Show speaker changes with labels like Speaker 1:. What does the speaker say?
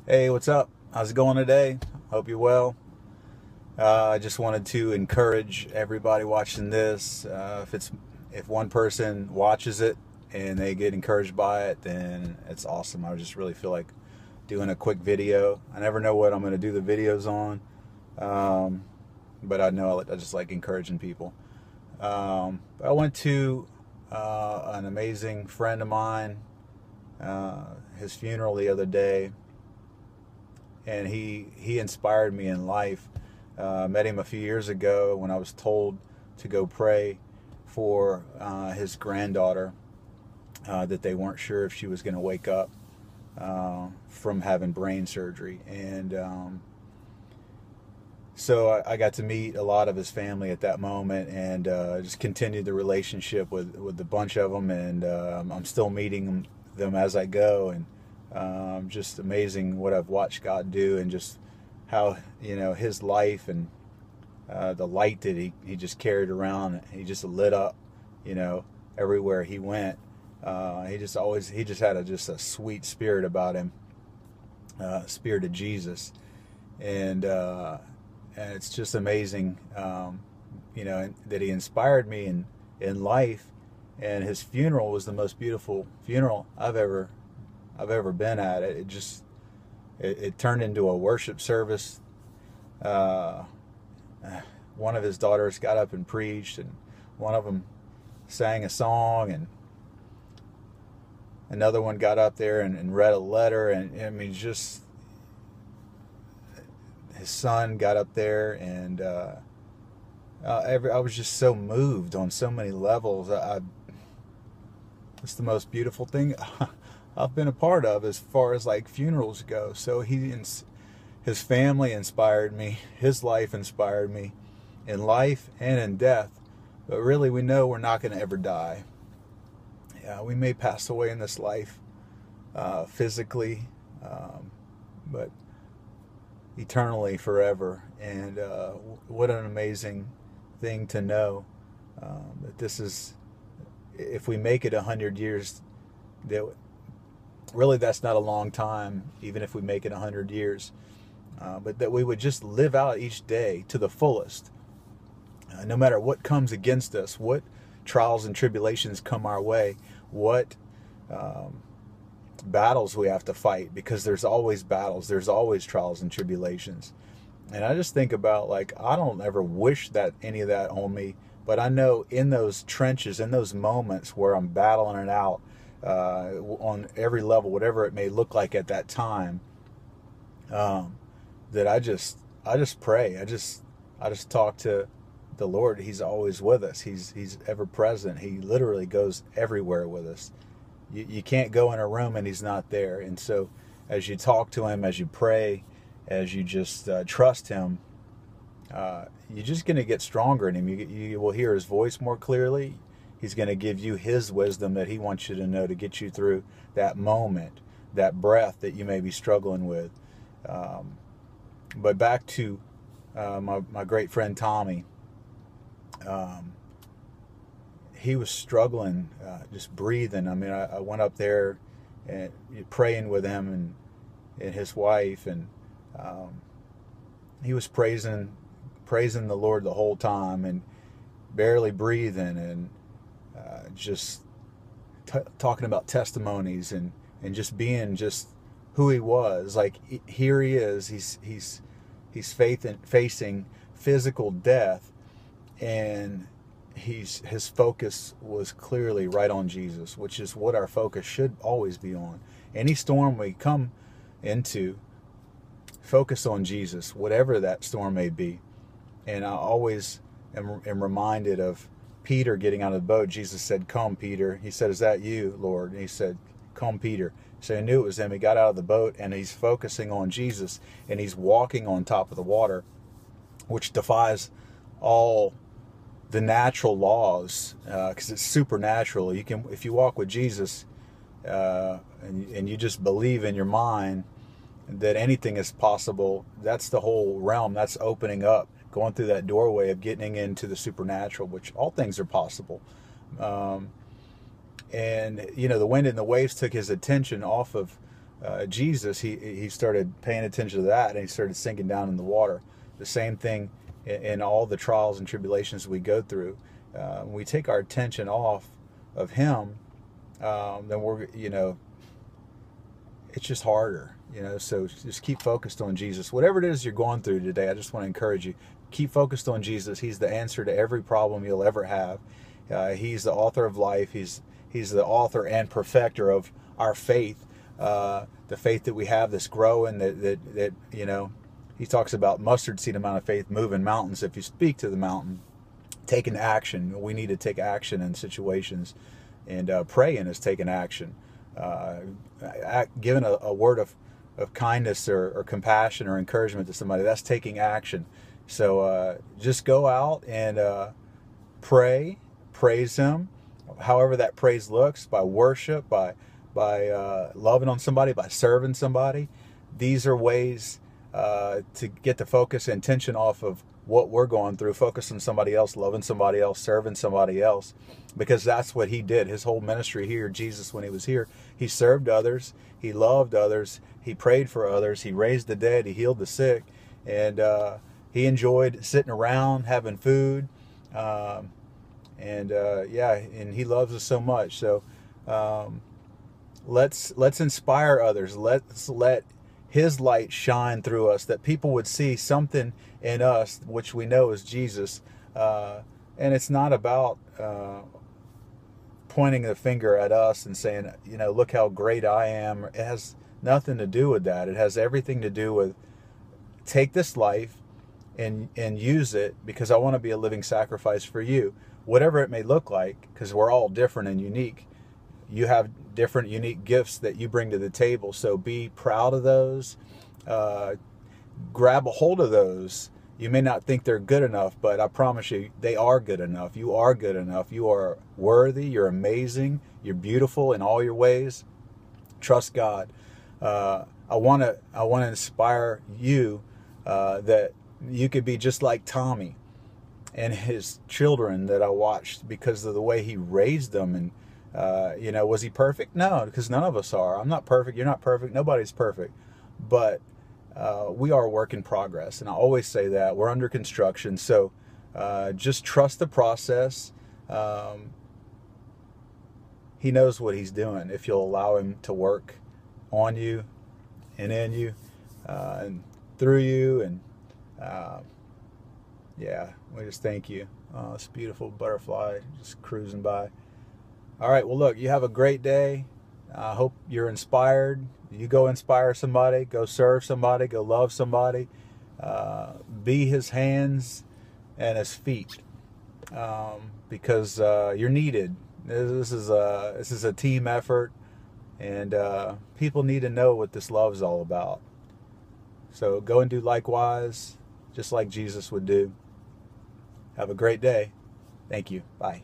Speaker 1: Hey, what's up? How's it going today? Hope you're well. I just wanted to encourage everybody watching this. If one person watches it and they get encouraged by it, then it's awesome. I just really feel like doing a quick video. I never know what I'm going to do the videos on, but I know I just like encouraging people. I went to an amazing friend of mine, his funeral the other day, and he inspired me in life. Met him a few years ago when I was told to go pray for his granddaughter, that they weren't sure if she was going to wake up from having brain surgery. And so I got to meet a lot of his family at that moment, and just continued the relationship with a bunch of them. And I'm still meeting them as I go, and just amazing what I've watched God do, and just how, his life and the light that he just carried around. He just lit up, everywhere he went. He just had a sweet spirit about him, spirit of Jesus. And it's just amazing, that he inspired me in life. And his funeral was the most beautiful funeral I've ever been at. It turned into a worship service. One of his daughters got up and preached, and one of them sang a song, and another one got up there and read a letter. And I mean, just his son got up there, and I was just so moved on so many levels. It's the most beautiful thing I've been a part of as far as like funerals go. So his family inspired me. His life inspired me, in life and in death. But really, we know we're not going to ever die. Yeah, we may pass away in this life, physically, but eternally, forever. And what an amazing thing to know, that this is, if we make it 100 years, that really that's not a long time, even if we make it 100 years, but that we would just live out each day to the fullest, no matter what comes against us, what trials and tribulations come our way, what battles we have to fight, because there's always battles, there's always trials and tribulations. And I just think about, like, I don't ever wish that any of that on me, but I know in those trenches, in those moments where I'm battling it out, on every level, whatever it may look like at that time, that I just pray. I just talk to the Lord. He's always with us. He's ever present. He literally goes everywhere with us. You can't go in a room and he's not there. And so as you talk to him, as you pray, as you just trust him, you're just going to get stronger in him. You will hear his voice more clearly. He's going to give you his wisdom that he wants you to know to get you through that moment, that breath that you may be struggling with. But back to my great friend Tommy. He was struggling, just breathing. I mean, I went up there and praying with him and his wife, and he was praising the Lord the whole time, and barely breathing, and just talking about testimonies, and just being just who he was. Like, here he is. He's facing physical death, and his focus was clearly right on Jesus, which is what our focus should always be on. Any storm we come into, focus on Jesus, whatever that storm may be. And I always am reminded of Peter getting out of the boat. Jesus said, "Come, Peter." He said, "Is that you, Lord?" And he said, "Come, Peter." So he knew it was him. He got out of the boat, and he's focusing on Jesus, and he's walking on top of the water, which defies all the natural laws, because it's supernatural. You can, if you walk with Jesus, and you just believe in your mind that anything is possible, that's the whole realm. That's opening up, going through that doorway of getting into the supernatural, which all things are possible. And the wind and the waves took his attention off of Jesus, he started paying attention to that, and he started sinking down in the water. The same thing in all the trials and tribulations we go through. When we take our attention off of him, then we're, it's just harder, so just keep focused on Jesus. Whatever it is you're going through today, I just want to encourage you, keep focused on Jesus. He's the answer to every problem you'll ever have. He's the author of life. He's the author and perfecter of our faith, the faith that we have that's growing, that he talks about mustard seed amount of faith moving mountains. If you speak to the mountain, taking action. We need to take action in situations, and praying is taking action. Giving a word of kindness or compassion or encouragement to somebody, that's taking action. So just go out and praise him, however that praise looks, by worship, by loving on somebody, by serving somebody. These are ways to get the focus and tension off of what we're going through, focus on somebody else, loving somebody else, serving somebody else, because that's what he did. His whole ministry here, Jesus, when he was here, he served others, he loved others, he prayed for others, he raised the dead, he healed the sick, and he enjoyed sitting around having food, and he loves us so much. So let's inspire others. Let's let his light shine through us, that people would see something in us, which we know is Jesus. And it's not about pointing the finger at us and saying, look how great I am. It has nothing to do with that. It has everything to do with, take this life and use it, because I want to be a living sacrifice for you, whatever it may look like, because we're all different and unique. You have different unique gifts that you bring to the table, so be proud of those. Grab a hold of those. You may not think they're good enough, but I promise you, they are good enough. You are good enough. You are worthy. You're amazing. You're beautiful in all your ways. Trust God. I want to inspire you that you could be just like Tommy and his children that I watched, because of the way he raised them. And was he perfect? No, because none of us are. I'm not perfect. You're not perfect. Nobody's perfect. But we are a work in progress. And I always say that. We're under construction. So just trust the process. He knows what he's doing if you'll allow him to work on you and in you and through you. And we just thank you. This beautiful butterfly just cruising by. All right, well, look, you have a great day. I hope you're inspired. You go inspire somebody, go serve somebody, go love somebody. Be his hands and his feet, because you're needed. This is a team effort, and people need to know what this love is all about. So go and do likewise, just like Jesus would do. Have a great day. Thank you. Bye.